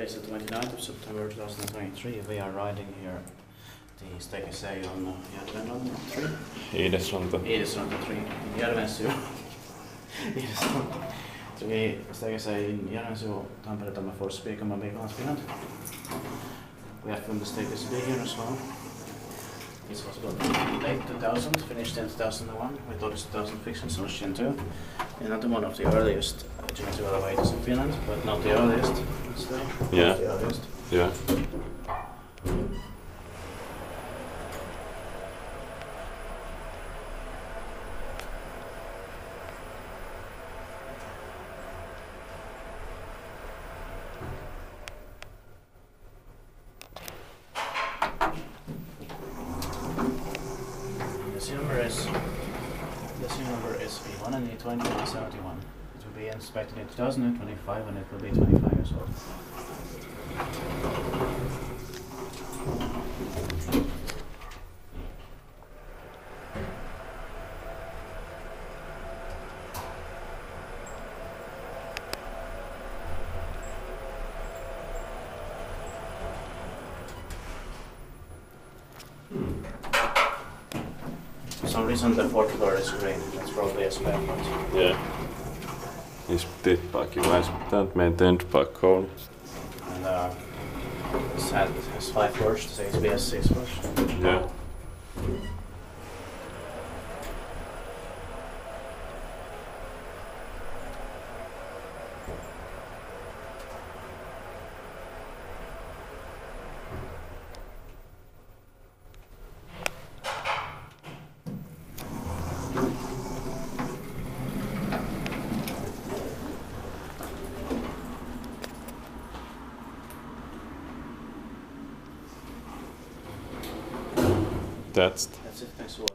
is the 29th of September 2023. We are riding here the staircase on Järvensivu 3. Iidesranta. Iidesranta 3 in Järvensivu. Iidesranta 3 staircase in Järvensivu, Tampere, for speaker my Finland. We have filmed the staircase big here as well. This was built in late 2000, finished in 2001 with Otis 2000 fixings on GeN2. Another one of the earliest GeN2 elevators in Finland, but not the earliest, let's say. Yeah. The earliest. Yeah. The serial number is V1 and E20 and 71. It will be inspected in 2025 and it will be 25 years old. For some reason the fourth floor is green. That's probably a spare part. Yeah. Niissä tippaakin vähän pitää maintained pakkoon. And it has 5 floors, so it's BS 6 floors. Yeah. That's That's it, thanks for watching.